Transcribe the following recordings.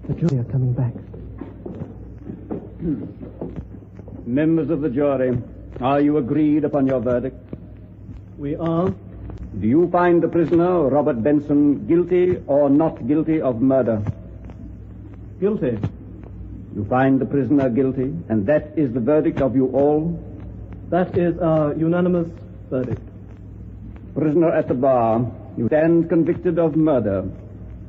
The jury are coming back. Members of the jury, are you agreed upon your verdict? We are. Do you find the prisoner, Robert Benson, guilty or not guilty of murder? Guilty. You find the prisoner guilty, and that is the verdict of you all? That is our unanimous verdict. Prisoner at the bar, you stand convicted of murder.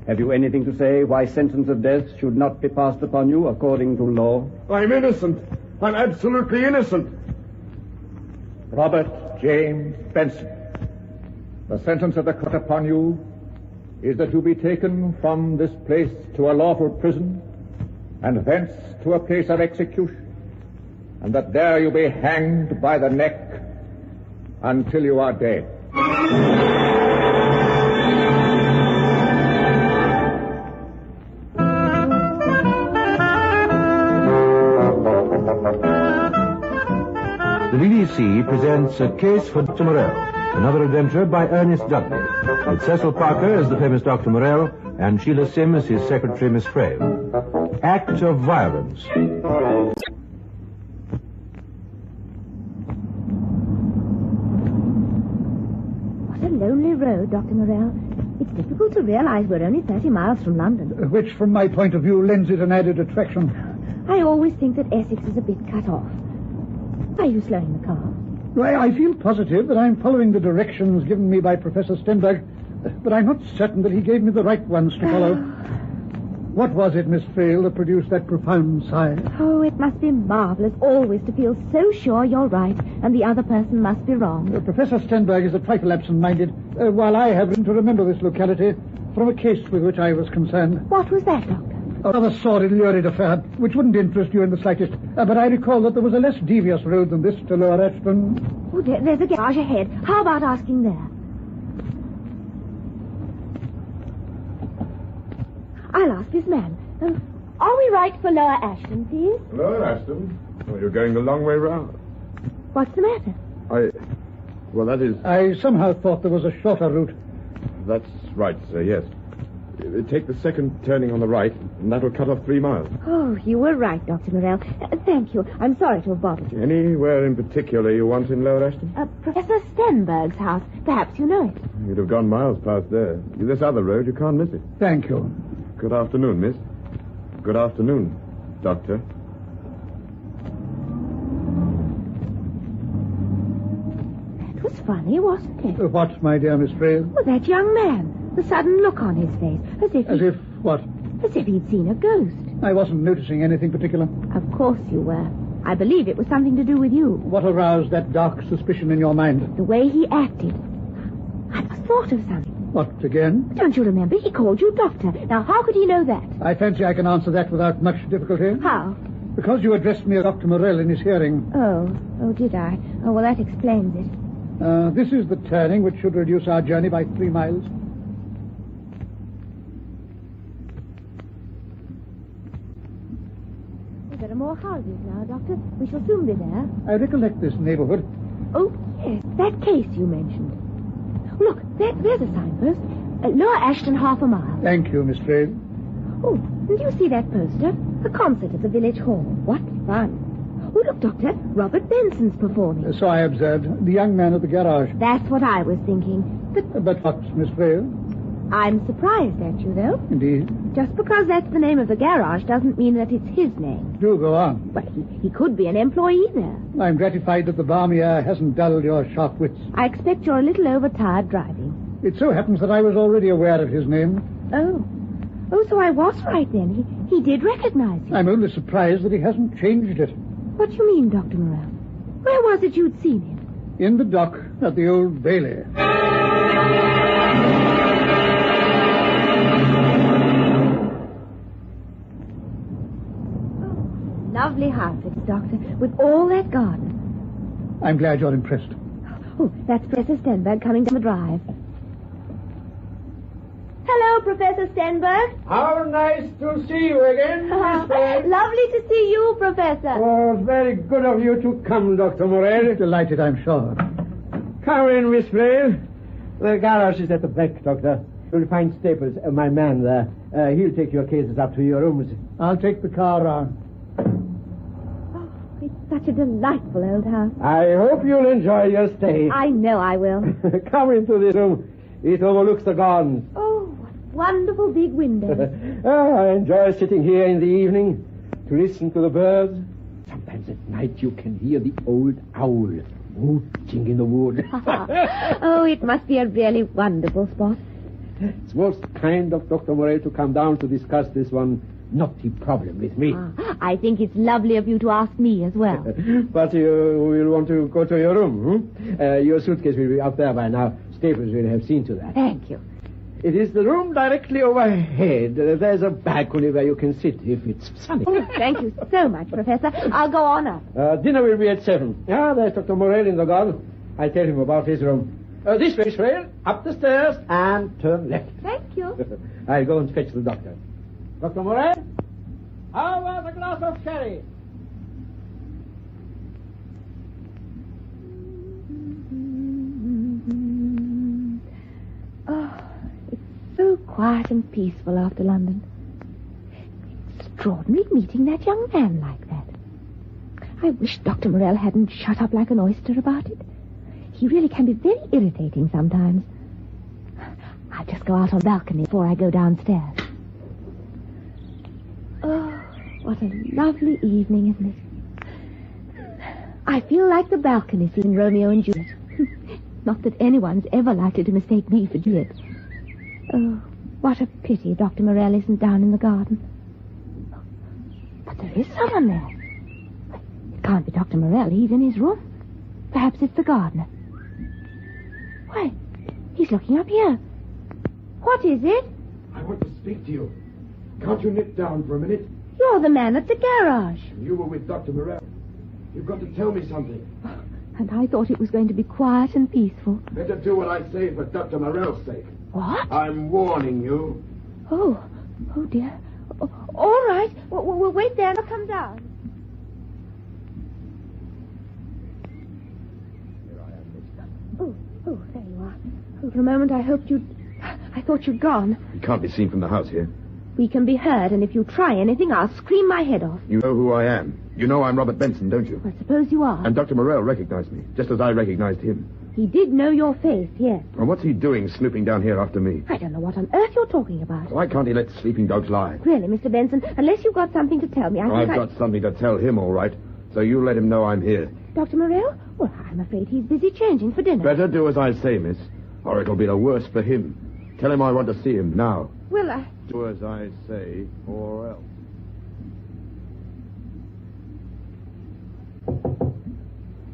Have you anything to say why sentence of death should not be passed upon you according to law? I'm innocent. I'm absolutely innocent. Robert James Benson, the sentence of the court upon you is that you be taken from this place to a lawful prison and thence to a place of execution, and that there you be hanged by the neck until you are dead. The BBC presents A Case for Dr. Morelle, another adventure by Ernest Dudley, with Cecil Parker as the famous Dr. Morelle and Sheila Sim as his secretary, Miss Frail. Act of violence. What a lonely road, Dr. Morelle. It's difficult to realize we're only 30 miles from London. Which, from my point of view, lends it an added attraction. I always think that Essex is a bit cut off. Are you slowing the car? Why, I feel positive that I'm following the directions given me by Professor Stenberg, but I'm not certain that he gave me the right ones to follow. What was it, Miss Frail, that produced that profound sigh? Oh, it must be marvelous always to feel so sure you're right and the other person must be wrong. Professor Stenberg is a trifle absent-minded, while I have reason to remember this locality from a case with which I was concerned. What was that, Doctor? A rather sordid, lurid affair, which wouldn't interest you in the slightest. But I recall that there was a less devious road than this to Lower Ashton. Oh, there's a garage ahead. How about asking there? I'll ask this man. Are we right for Lower Ashton, please? Lower Ashton? Well, you're going the long way round. What's the matter? Well, that is... I somehow thought there was a shorter route. That's right, sir, yes. Take the second turning on the right, and that'll cut off 3 miles. Oh, you were right, Dr. Morelle. Thank you. I'm sorry to have bothered you. Anywhere in particular you want in Lower Ashton? Professor Stenberg's house. Perhaps you know it. You'd have gone miles past there. This other road, you can't miss it. Thank you. Good afternoon, miss. Good afternoon, Doctor. That was funny, wasn't it? What, my dear Miss Frail? Well, that young man. The sudden look on his face. As if what? As if he'd seen a ghost. I wasn't noticing anything particular. Of course you were. I believe it was something to do with you. What aroused that dark suspicion in your mind? The way he acted. I thought of something. What, again? Don't you remember? He called you doctor. Now, how could he know that? I fancy I can answer that without much difficulty. How? Because you addressed me as Dr. Morelle in his hearing. Oh, did I? Oh, well, that explains it. This is the turning which should reduce our journey by 3 miles. There are more houses now, Doctor. We shall soon be there. I recollect this neighborhood. Oh, yes, that case you mentioned. Look, there's a signpost. Lower Ashton, half a mile. Thank you, Miss Frail. Oh, and do you see that poster? A concert at the village hall. What fun. Oh, look, Doctor, Robert Benson's performing. So I observed. The young man at the garage. That's what I was thinking. But what, Miss Frail? I'm surprised at you, though. Indeed. Just because that's the name of the garage doesn't mean that it's his name. Do go on. Well, he could be an employee there. I'm gratified that the balmy air hasn't dulled your sharp wits. I expect you're a little overtired driving. It so happens that I was already aware of his name. Oh, so I was right then. He did recognize him. I'm only surprised that he hasn't changed it. What do you mean, Dr. Morelle? Where was it you'd seen him? In the dock at the Old Bailey. Lovely house, it's, Doctor, with all that garden. I'm glad you're impressed. Oh, that's Professor Stenberg coming down the drive. Hello, Professor Stenberg. How nice to see you again, Miss Frail. Lovely to see you, Professor. Oh, very good of you to come, Dr. Morelle. Delighted, I'm sure. Come in, Miss Frail. The garage is at the back, Doctor. You'll find Staples, my man there. He'll take your cases up to your rooms. I'll take the car round. Oh, it's such a delightful old house. I hope you'll enjoy your stay. I know I will. Come into this room. It overlooks the gardens. Oh, what wonderful big windows. I enjoy sitting here in the evening to listen to the birds. Sometimes at night you can hear the old owl hooting in the wood. Oh, it must be a really wonderful spot. It's most kind of Dr. Morelle to come down to discuss this one knotty problem with me. I think it's lovely of you to ask me as well. But you will want to go to your room, Your suitcase will be up there by now. Staples will have seen to that. Thank you. It is the room directly overhead. There's a balcony where you can sit if it's sunny. Thank you so much, Professor. I'll go on up. Dinner will be at 7. There's Dr. Morelle in the garden. I'll tell him about his room. This way, up the stairs, and turn left. Thank you. I'll go and fetch the doctor. Dr. Morelle, how about a glass of sherry? Oh, it's so quiet and peaceful after London. Extraordinary meeting that young man like that. I wish Dr. Morelle hadn't shut up like an oyster about it. He really can be very irritating sometimes. I'll just go out on the balcony before I go downstairs. Oh, what a lovely evening, isn't it? I feel like the balcony scene in Romeo and Juliet. Not that anyone's ever likely to mistake me for Juliet. Oh, what a pity Dr. Morelle isn't down in the garden. But there is someone there. It can't be Dr. Morelle. He's in his room. Perhaps it's the gardener. Why, he's looking up here. What is it? I want to speak to you. Can't you nip down for a minute? You're the man at the garage. You were with Dr. Morelle. You've got to tell me something. And I thought it was going to be quiet and peaceful. Better do what I say for Dr. Morelle's sake. What? I'm warning you. Oh dear. All right. We'll wait there and I'll come down. Here I am, miss. Oh, there you are. Oh, for a moment I thought you'd gone. You can't be seen from the house here. We can be heard, and if you try anything, I'll scream my head off. You know who I am. You know I'm Robert Benson, don't you? I suppose you are. And Dr. Morelle recognized me, just as I recognized him. He did know your face, yes. And what's he doing snooping down here after me? I don't know what on earth you're talking about. Why can't he let sleeping dogs lie? Really, Mr. Benson, unless you've got something to tell me, I've got something to tell him, all right. So you let him know I'm here. Dr. Morelle? Well, I'm afraid he's busy changing for dinner. Better do as I say, miss, or it'll be the worse for him. Tell him I want to see him now. Well, Do as I say, or else.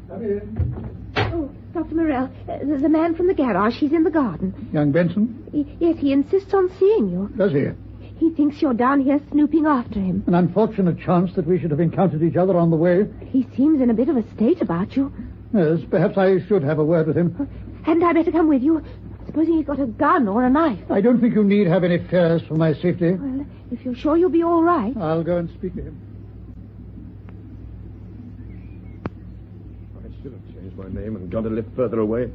Come in. Oh, Dr. Morelle, the man from the garage, he's in the garden. Young Benson? Yes, he insists on seeing you. Does he? He thinks you're down here snooping after him. An unfortunate chance that we should have encountered each other on the way. He seems in a bit of a state about you. Yes, perhaps I should have a word with him. Hadn't I better come with you? Supposing he's got a gun or a knife. I don't think you need have any fears for my safety. Well, if you're sure you'll be all right. I'll go and speak to him. I should have changed my name and gone to live further away.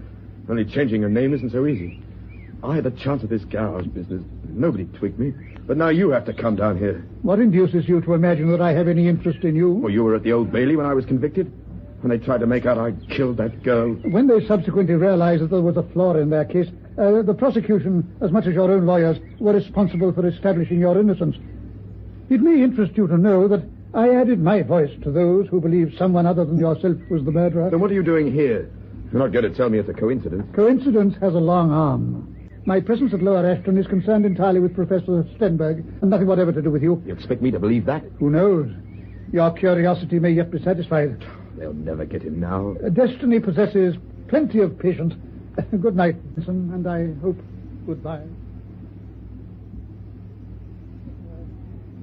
Only changing a name isn't so easy. I had a chance at this garage business. Nobody twigged me. But now you have to come down here. What induces you to imagine that I have any interest in you? Well, you were at the Old Bailey when I was convicted. When they tried to make out I killed that girl. When they subsequently realized that there was a flaw in their case, the prosecution, as much as your own lawyers, were responsible for establishing your innocence. It may interest you to know that I added my voice to those who believe someone other than yourself was the murderer. Then what are you doing here? You're not going to tell me it's a coincidence. Coincidence has a long arm. My presence at Lower Ashton is concerned entirely with Professor Stenberg, and nothing whatever to do with you. You expect me to believe that? Who knows? Your curiosity may yet be satisfied. They'll never get him now. Destiny possesses plenty of patience. Good night, Benson, and I hope goodbye.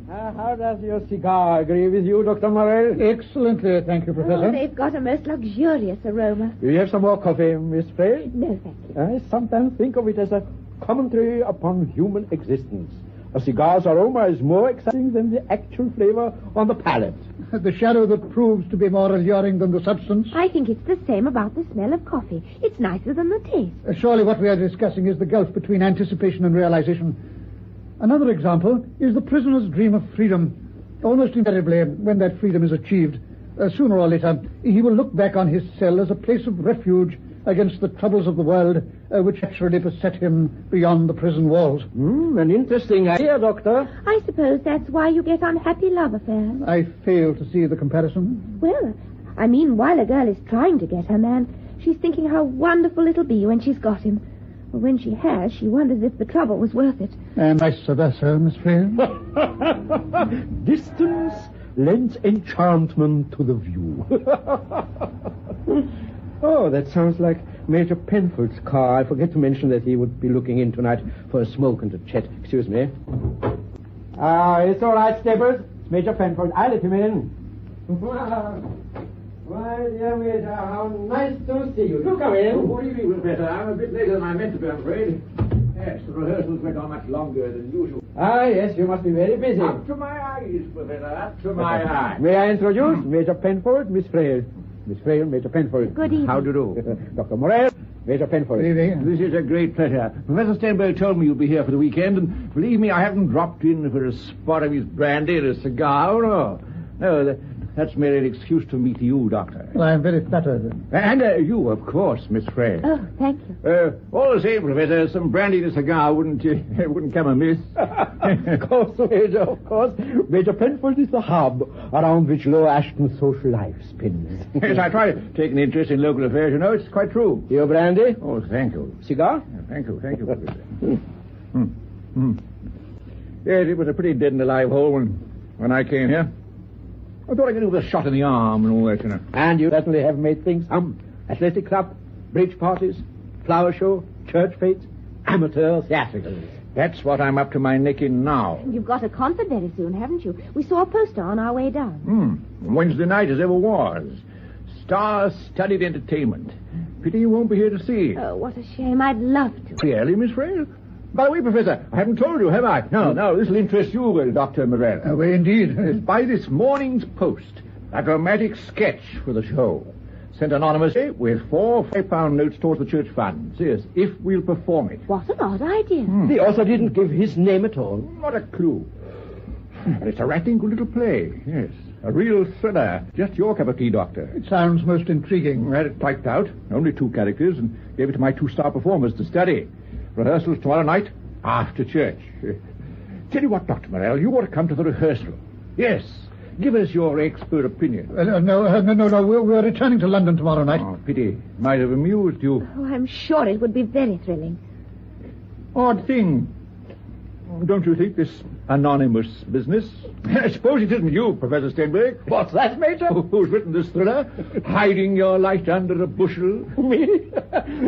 How does your cigar agree with you, Dr. Morelle? Excellently, thank you, Professor. Oh, they've got a most luxurious aroma. Do you have some more coffee, Miss Frail? No, thank you. I sometimes think of it as a commentary upon human existence. A cigar's aroma is more exciting than the actual flavor on the palate. The shadow that proves to be more alluring than the substance. I think it's the same about the smell of coffee. It's nicer than the taste. Surely what we are discussing is the gulf between anticipation and realization. Another example is the prisoner's dream of freedom. Almost invariably, when that freedom is achieved, sooner or later, he will look back on his cell as a place of refuge against the troubles of the world, which actually beset him beyond the prison walls. An interesting idea, Doctor. I suppose that's why you get unhappy love affairs. I fail to see the comparison. Well, I mean, while a girl is trying to get her man, she's thinking how wonderful it'll be when she's got him. When she has, she wonders if the trouble was worth it. And vice versa, Miss Frail. Distance lends enchantment to the view. Oh, that sounds like Major Penfold's car. I forget to mention that he would be looking in tonight for a smoke and a chat. Excuse me. It's all right, Steppers. It's Major Penfold. I'll let him in. Why, dear Major, how nice to see you. Do come in. What do you mean, Professor? I'm a bit later than I meant to be, I'm afraid. Yes, the rehearsals went on much longer than usual. Yes, you must be very busy. Up to my eyes, Professor, up to my eyes. May I introduce Major Penfold, Miss Frail? Miss Frail, Major Penfold. Good evening. How do you do? Dr. Morelle, Major Penfold. Good evening. This is a great pleasure. Professor Stenberg told me you'd be here for the weekend, and believe me, I haven't dropped in for a spot of his brandy or a cigar. No, that's merely an excuse to meet you, Doctor. Well, I'm very flattered. And you, of course, Miss Frey. Oh, thank you. All the same, Professor, some brandy and a cigar wouldn't come amiss. Of course, Major, of course. Major Penfold is the hub around which Lower Ashton's social life spins. Yes, I try to take an interest in local affairs, you know. It's quite true. Your brandy? Oh, thank you. Cigar? Thank you, Professor. Yes, it was a pretty dead and alive hole when I came here. I thought I could do with a shot in the arm and all that, you know. And you certainly have made things hum. Athletic club, bridge parties, flower show, church fetes, amateur theatricals. That's what I'm up to my neck in now. You've got a concert very soon, haven't you? We saw a poster on our way down. Wednesday night as ever was. Star-studded entertainment. Pity you won't be here to see it. Oh, what a shame. I'd love to. Really, Miss Frail? By the way, Professor, I haven't told you, have I? No, this will interest you, Dr. Morelle. Well, indeed. By this morning's post, a dramatic sketch for the show. Sent anonymously with 4 £5 notes towards the church funds. Yes, if we'll perform it. What an odd idea. The author didn't give his name at all. Not a clue. But it's a rattling good little play, yes. A real thriller. Just your cup of tea, Doctor. It sounds most intriguing. I had it typed out. Only 2 characters, and gave it to my 2-star performers to study. Rehearsals tomorrow night after church. Tell you what, Dr. Morelle, you ought to come to the rehearsal. Yes. Give us your expert opinion. No. We're returning to London tomorrow night. Oh, pity. Might have amused you. Oh, I'm sure it would be very thrilling. Odd thing. Don't you think, this anonymous business? I suppose it isn't you, Professor Stenberg. What's that, Major? Who's written this thriller? Hiding your light under a bushel? Me?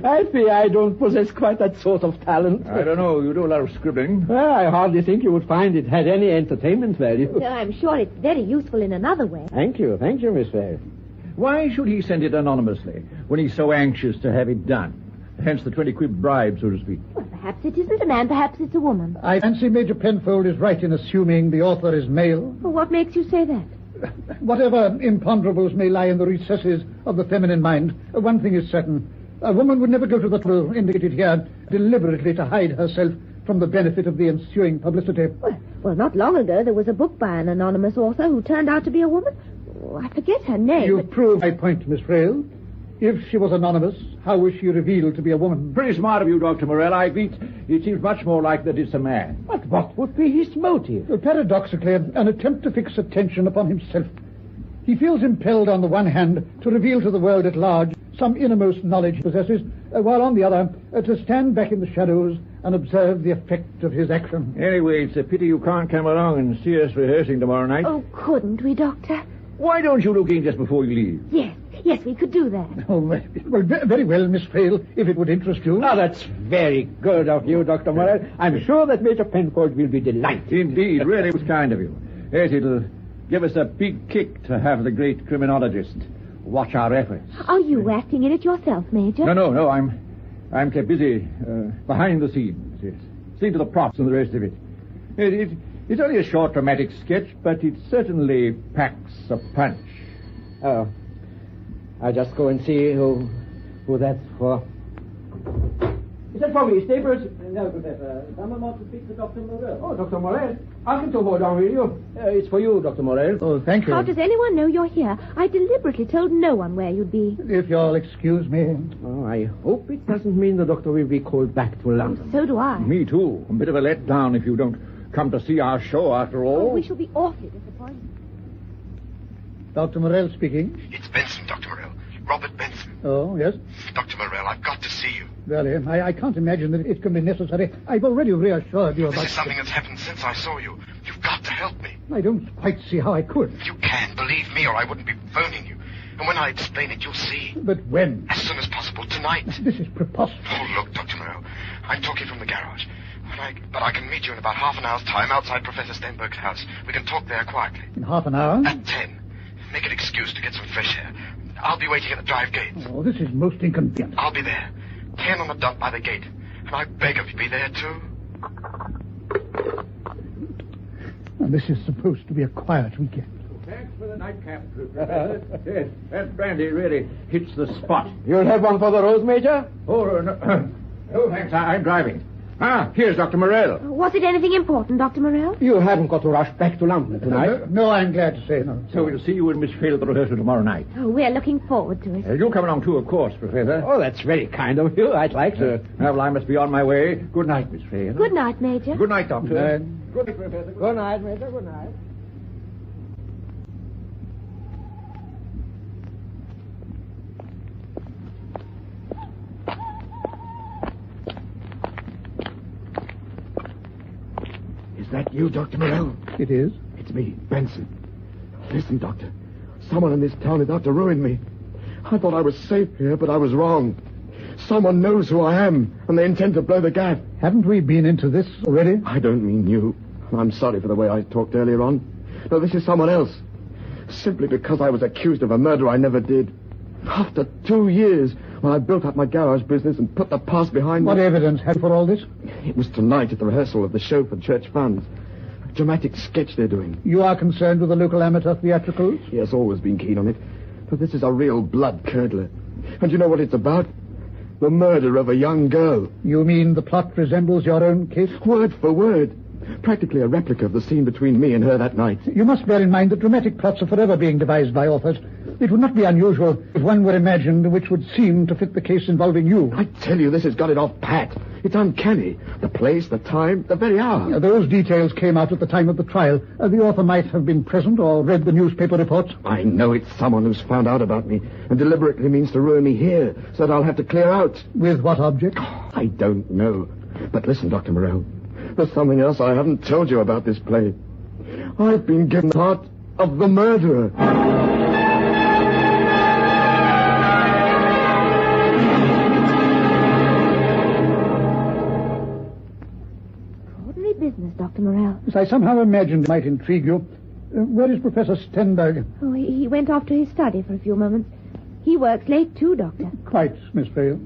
I fear I don't possess quite that sort of talent. I don't know. You do a lot of scribbling. Well, I hardly think you would find it had any entertainment value. No, I'm sure it's very useful in another way. Thank you, Miss Fair. Why should he send it anonymously when he's so anxious to have it done? Hence the 20 quid bribe, so to speak. Well, perhaps it isn't a man, perhaps it's a woman. I fancy Major Penfold is right in assuming the author is male. Well, what makes you say that? Whatever imponderables may lie in the recesses of the feminine mind, one thing is certain. A woman would never go to the trouble indicated here deliberately to hide herself from the benefit of the ensuing publicity. Well, not long ago there was a book by an anonymous author who turned out to be a woman. Oh, I forget her name. You prove my point, Miss Frail. If she was anonymous, how was she revealed to be a woman? Pretty smart of you, Dr. Morelle. I think it seems much more like that it's a man. But what would be his motive? Well, paradoxically, an attempt to fix attention upon himself. He feels impelled, on the one hand, to reveal to the world at large some innermost knowledge he possesses, while on the other, to stand back in the shadows and observe the effect of his action. Anyway, it's a pity you can't come along and see us rehearsing tomorrow night. Oh, couldn't we, Doctor? Why don't you look in just before you leave? Yes, we could do that. Oh, well, very well, Miss Frail, if it would interest you. Oh, that's very good of you, Dr. Morelle. I'm sure that Major Penfold will be delighted. Indeed, really was kind of you. Yes, it'll give us a big kick to have the great criminologist watch our efforts. Are you acting in it yourself, Major? No, I'm kept busy behind the scenes, yes. Seeing to the props and the rest of it. It's only a short dramatic sketch, but it certainly packs a punch. Oh. I'll just go and see who that's for. Is that for me, Staples? No, Professor. Someone wants to speak to Dr. Morelle. Oh, Dr. Morelle. Ask him to hold on, will you? It's for you, Dr. Morelle. Oh, thank you. How does anyone know you're here? I deliberately told no one where you'd be. If you'll excuse me. Oh, I hope it doesn't mean the doctor will be called back to London. So do I. Me too. A bit of a letdown if you don't come to see our show after all. Oh, we shall be awfully disappointed. Dr. Morelle speaking. It's Benson, Dr. Morelle. Robert Benson. Oh, yes? Dr. Morelle, I've got to see you. Really, I can't imagine that it can be necessary. I've already reassured you This about... is something that's happened since I saw you. You've got to help me. I don't quite see how I could. You can, believe me, or I wouldn't be phoning you. And when I explain it, you'll see. But when? As soon as possible, tonight. This is preposterous. Oh, look, Dr. Morelle, I'm talking from the garage. But I can meet you in about half an hour's time outside Professor Stenberg's house. We can talk there quietly. In half an hour? At 10. Make an excuse to get some fresh air. I'll be waiting at the drive gates. Oh, this is most inconvenient. I'll be there. 10 on the dot by the gate. And I beg of you, be there too. And this is supposed to be a quiet weekend. Thanks for the nightcap, Professor. Yes, that brandy really hits the spot. You'll have one for the Rose, Major? Oh, no, no thanks. I'm driving. Here's Dr. Morelle. Was it anything important, Dr. Morelle? You haven't got to rush back to London tonight. No, I'm glad to say no. So we'll see you and Miss Phil at the rehearsal tomorrow night. Oh, we're looking forward to it. You'll come along too, of course, Professor. Oh, that's very kind of you. I'd like to. Well, I must be on my way. Good night, Miss Phil. Good night, Major. Good night, Doctor. Good night, Professor. Good night, Major. Good night. Is that you, Dr. Morelle? It is? It's me, Benson. Listen, Doctor. Someone in this town is out to ruin me. I thought I was safe here, but I was wrong. Someone knows who I am, and they intend to blow the gap. Haven't we been into this already? I don't mean you. I'm sorry for the way I talked earlier on. No, this is someone else. Simply because I was accused of a murder I never did. After 2 years, when I built up my garage business and put the past behind me... What evidence have you for all this? It was tonight at the rehearsal of the show for church funds. A dramatic sketch they're doing. You are concerned with the local amateur theatricals? Yes, always been keen on it. But this is a real blood-curdler. And you know what it's about? The murder of a young girl. You mean the plot resembles your own case? Word for word. Practically a replica of the scene between me and her that night. You must bear in mind that dramatic plots are forever being devised by authors. It would not be unusual if one were imagined which would seem to fit the case involving you. I tell you, this has got it off pat. It's uncanny. The place, the time, the very hour. Those details came out at the time of the trial. The author might have been present or read the newspaper reports. I know it's someone who's found out about me and deliberately means to ruin me here so that I'll have to clear out. With what object? I don't know. But listen, Dr. Morelle. There's something else I haven't told you about this play. I've been given the part of the murderer. Ordinary business, Dr. Morelle. Yes, I somehow imagined it might intrigue you. Where is Professor Stenberg? Oh, he went off to his study for a few moments. He works late, too, Doctor. Quite, Miss Vale.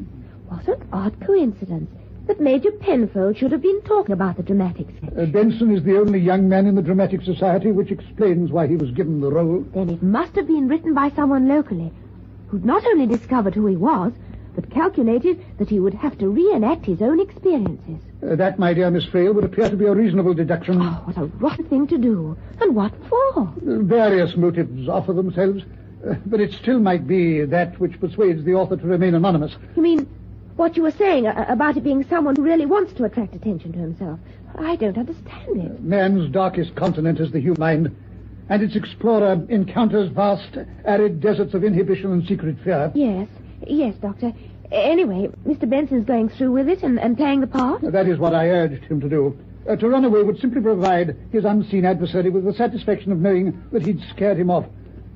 What an odd coincidence that Major Penfold should have been talking about the dramatic sketch. Benson is the only young man in the Dramatic Society, which explains why he was given the role. Then it must have been written by someone locally, who'd not only discovered who he was, but calculated that he would have to reenact his own experiences. That, my dear Miss Frail, would appear to be a reasonable deduction. Oh, what a rotten thing to do. And what for? Various motives offer themselves, but it still might be that which persuades the author to remain anonymous. You mean what you were saying about it being someone who really wants to attract attention to himself? I don't understand it. Man's darkest continent is the human mind, and its explorer encounters vast, arid deserts of inhibition and secret fear. Yes, Doctor. Anyway, Mr. Benson's going through with it and playing the part? That is what I urged him to do. To run away would simply provide his unseen adversary with the satisfaction of knowing that he'd scared him off.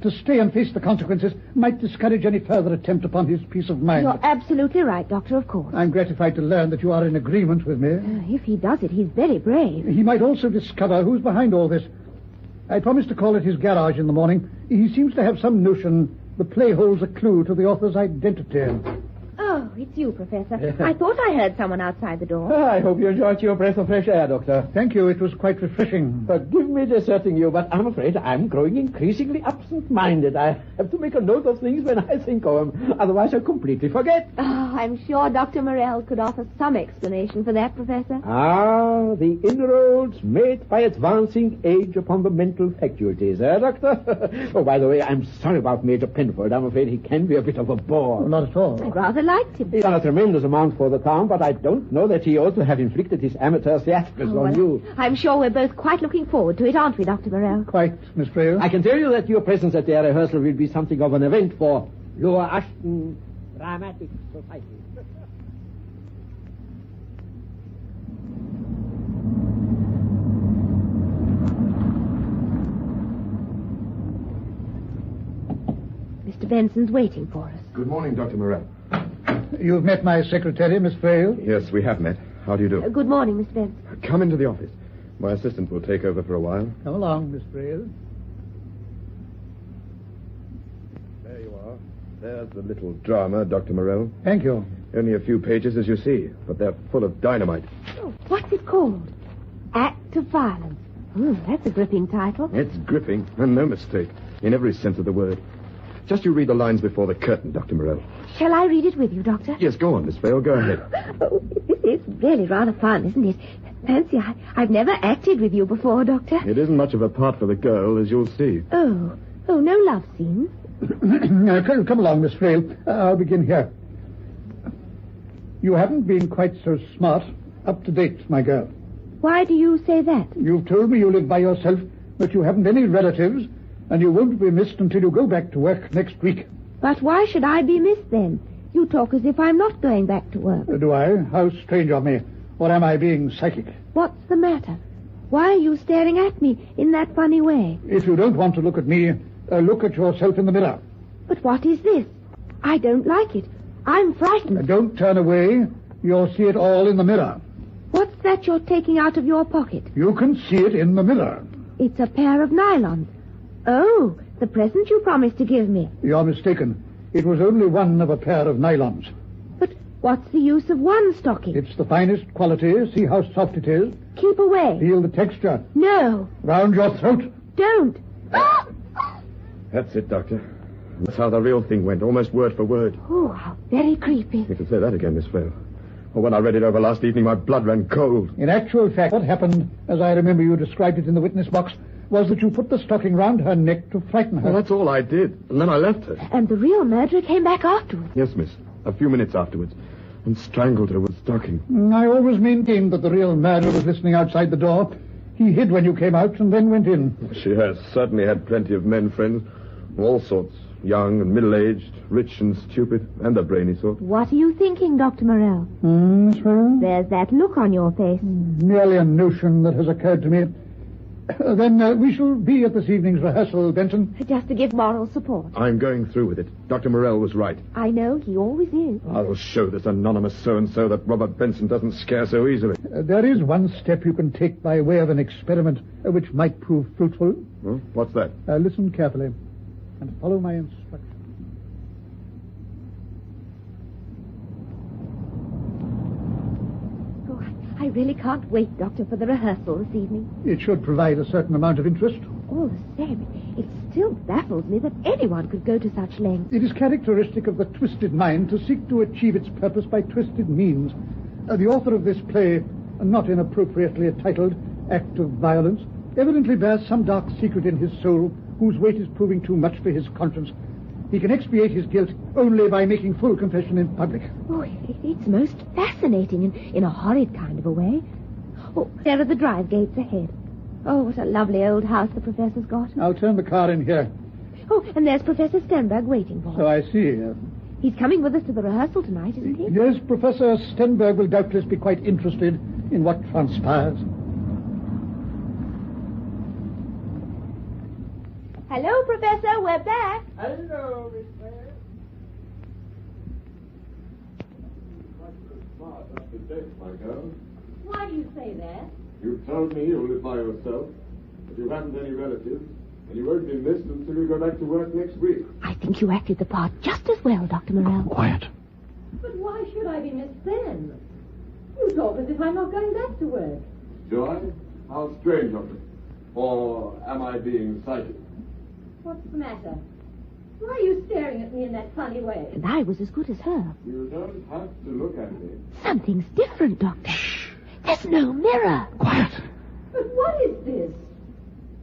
To stay and face the consequences might discourage any further attempt upon his peace of mind. You're absolutely right, Doctor, of course. I'm gratified to learn that you are in agreement with me. If he does it, he's very brave. He might also discover who's behind all this. I promised to call at his garage in the morning. He seems to have some notion the play holds a clue to the author's identity. Oh, it's you, Professor. I thought I heard someone outside the door. I hope you enjoyed your breath of fresh air, Doctor. Thank you. It was quite refreshing. Forgive me deserting you, but I'm afraid I'm growing increasingly absent-minded. I have to make a note of things when I think of them. Otherwise, I completely forget. Oh, I'm sure Dr. Morelle could offer some explanation for that, Professor. Ah, the inroads made by advancing age upon the mental faculties, Doctor? Oh, by the way, I'm sorry about Major Penford. I'm afraid he can be a bit of a bore. Not at all. I rather liked him. He's done a tremendous amount for the town, but I don't know that he ought to have inflicted his amateur theatricals on you. I'm sure we're both quite looking forward to it, aren't we, Dr. Morelle? Quite, Miss Frail. I can tell you that your presence at their rehearsal will be something of an event for Lower Ashton Dramatic Society. Mr. Benson's waiting for us. Good morning, Dr. Morelle. You've met my secretary, Miss Frail. Yes, we have met. How do you do? Good morning, Mr. Benson. Come into the office. My assistant will take over for a while. Come along, Miss Frail. There you are. There's the little drama, Dr. Morelle. Thank you. Only a few pages, as you see, but they're full of dynamite. Oh, what's it called? Act of Violence. That's a gripping title. It's gripping, and no mistake, in every sense of the word. Just you read the lines before the curtain, Dr. Morelle. Shall I read it with you, Doctor? Yes, go on, Miss Vale. Go ahead. Oh, it's really rather fun, isn't it? Fancy, I've never acted with you before, Doctor. It isn't much of a part for the girl, as you'll see. Oh, no love scenes. Come along, Miss Frail. I'll begin here. You haven't been quite so smart, up to date, my girl. Why do you say that? You've told me you live by yourself, that you haven't any relatives, and you won't be missed until you go back to work next week. But why should I be missed then? You talk as if I'm not going back to work. Do I? How strange of me. Or am I being psychic? What's the matter? Why are you staring at me in that funny way? If you don't want to look at me, look at yourself in the mirror. But what is this? I don't like it. I'm frightened. Don't turn away. You'll see it all in the mirror. What's that you're taking out of your pocket? You can see it in the mirror. It's a pair of nylons. Oh, the present you promised to give me. You're mistaken. It was only one of a pair of nylons. But what's the use of one stocking? It's the finest quality. See how soft it is. Keep away. Feel the texture. No. Round your throat. Don't. That's it, Doctor. That's how the real thing went, almost word for word. Oh, how very creepy. You can say that again, Miss Vale. Well, when I read it over last evening, my blood ran cold. In actual fact, what happened, as I remember you described it in the witness box, was that you put the stocking round her neck to frighten her. Well, that's all I did. And then I left her. And the real murderer came back afterwards. Yes, miss. A few minutes afterwards. And strangled her with the stocking. I always maintained that the real murderer was listening outside the door. He hid when you came out and then went in. She has certainly had plenty of men friends. All sorts. Young and middle-aged, rich and stupid, and the brainy sort. What are you thinking, Dr. Morelle? Miss Frail? There's that look on your face. Merely a notion that has occurred to me. Then we shall be at this evening's rehearsal, Benson. Just to give moral support. I'm going through with it. Dr. Morelle was right. I know, he always is. I'll show this anonymous so-and-so that Robert Benson doesn't scare so easily. There is one step you can take by way of an experiment which might prove fruitful. Huh? What's that? Listen carefully and follow my instructions. Oh, I really can't wait, Doctor, for the rehearsal this evening. It should provide a certain amount of interest. All the same, it still baffles me that anyone could go to such lengths. It is characteristic of the twisted mind to seek to achieve its purpose by twisted means. The author of this play, not inappropriately titled Act of Violence, evidently bears some dark secret in his soul whose weight is proving too much for his conscience. He can expiate his guilt only by making full confession in public. Oh, it's most fascinating in a horrid kind of a way. Oh, there are the drive gates ahead. Oh, what a lovely old house the professor's got. I'll turn the car in here. Oh, and there's Professor Stenberg waiting for us. So I see. He's coming with us to the rehearsal tonight, isn't he? Yes, Professor Stenberg will doubtless be quite interested in what transpires. Hello, Professor. We're back. Hello, Miss Fair. My girl. Why do you say that? You've told me you'll live by yourself, that you haven't any relatives, and you won't be missed until you go back to work next week. I think you acted the part just as well, Dr. Morelle. Quiet. But why should I be Miss Fenn? You talk as if I'm not going back to work. Joy? How strange of me. Or am I being psychic? What's the matter? Why are you staring at me in that funny way? And I was as good as her. You don't have to look at me. Something's different, Doctor. Shh. There's no mirror. Quiet. But what is this?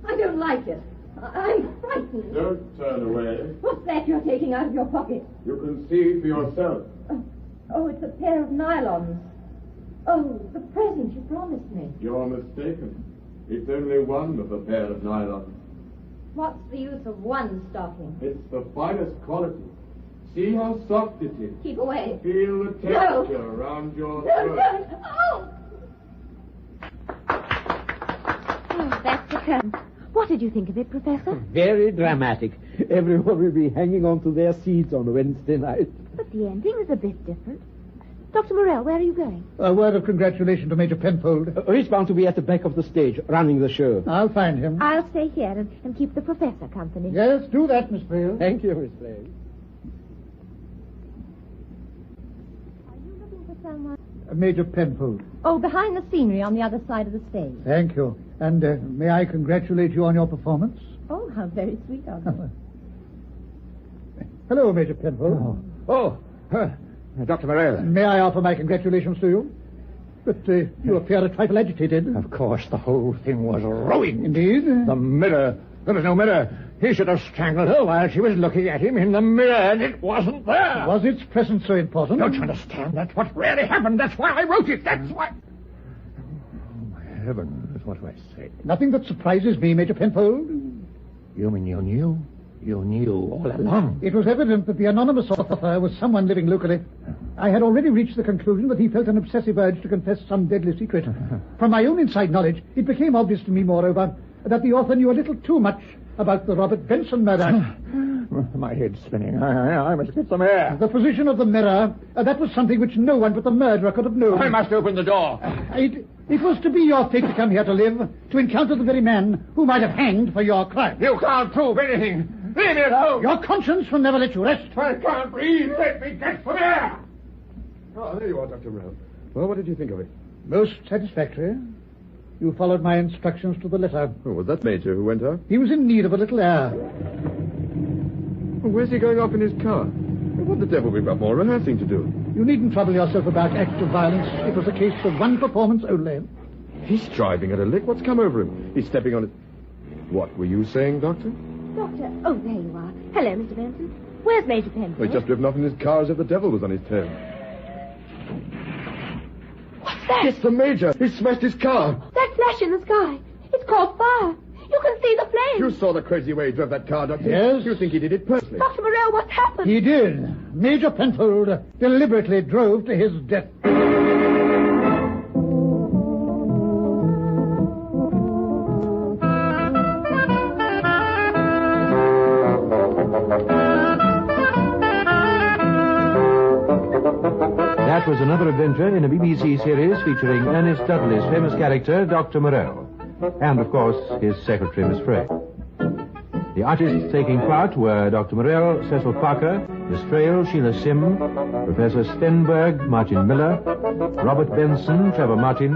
I don't like it. I'm frightened. Don't turn away. What's that you're taking out of your pocket? You can see for yourself. Oh, it's a pair of nylons. Oh, the present you promised me. You're mistaken. It's only one of a pair of nylons. What's the use of one stocking? It's the finest quality. See how soft it is. Keep away. Feel the texture around your throat. No. Oh! Oh, that's the curtain. What did you think of it, Professor? Very dramatic. Everyone will be hanging on to their seats on Wednesday night. But the ending is a bit different. Dr. Morelle, where are you going? A word of congratulation to Major Penfold. He's bound to be at the back of the stage, running the show. I'll find him. I'll stay here and keep the professor company. Yes, do that, Miss Vale. Thank you, Miss Flay. Are you looking for someone? Major Penfold. Oh, behind the scenery on the other side of the stage. Thank you. And may I congratulate you on your performance? Oh, how very sweet of you. Hello, Major Penfold. Dr. Morelle. May I offer my congratulations to you? But you appear a trifle agitated. Of course, the whole thing was ruined. Indeed? The mirror. There was no mirror. He should have strangled her while she was looking at him in the mirror, and it wasn't there. Was its presence so important? Don't you understand? That's what really happened. That's why I wrote it. That's why... Oh, my heavens, what do I say? Nothing that surprises me, Major Penfold. You mean you knew? You knew all along. It was evident that the anonymous author was someone living locally. I had already reached the conclusion that he felt an obsessive urge to confess some deadly secret. From my own inside knowledge, it became obvious to me, moreover, that the author knew a little too much about the Robert Benson murder. My head's spinning. I must get some air. The position of the mirror, that was something which no one but the murderer could have known. I must open the door. It was to be your fate to come here to live, to encounter the very man who might have hanged for your crime. You can't prove anything. Leave me alone. Your conscience will never let you rest. I can't breathe. Let me get some air. Oh, there you are, Dr. Morelle. Well, what did you think of it? Most satisfactory. You followed my instructions to the letter. Oh, was that Major who went out? He was in need of a little air. Well, where's he going off in his car? What the devil, we've got more rehearsing to do. You needn't trouble yourself about acts of violence. It was a case of one performance only. He's driving at a lick. What's come over him? He's stepping on it. What were you saying, Doctor? Doctor, oh, there you are. Hello, Mr. Benson. Where's Major Penfold? Well, he's just driven off in his car as if the devil was on his tail. What's that? It's the Major. He smashed his car. That flash in the sky. It's caught fire. You can see the flames. You saw the crazy way he drove that car, Doctor. Yes. You think he did it personally? Dr. Morelle, what's happened? He did. Major Penfold deliberately drove to his death. That was another adventure in a BBC series featuring Ernest Dudley's famous character, Dr. Morelle, and, of course, his secretary, Miss Frey. The artists taking part were Dr. Morelle, Cecil Parker, Miss Frail, Sheila Sim, Professor Stenberg, Martin Miller, Robert Benson, Trevor Martin,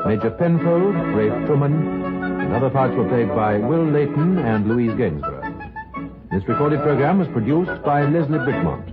Major Penfold, Rafe Truman, and other parts were played by Will Layton and Louise Gainsborough. This recorded program was produced by Leslie Brickmont.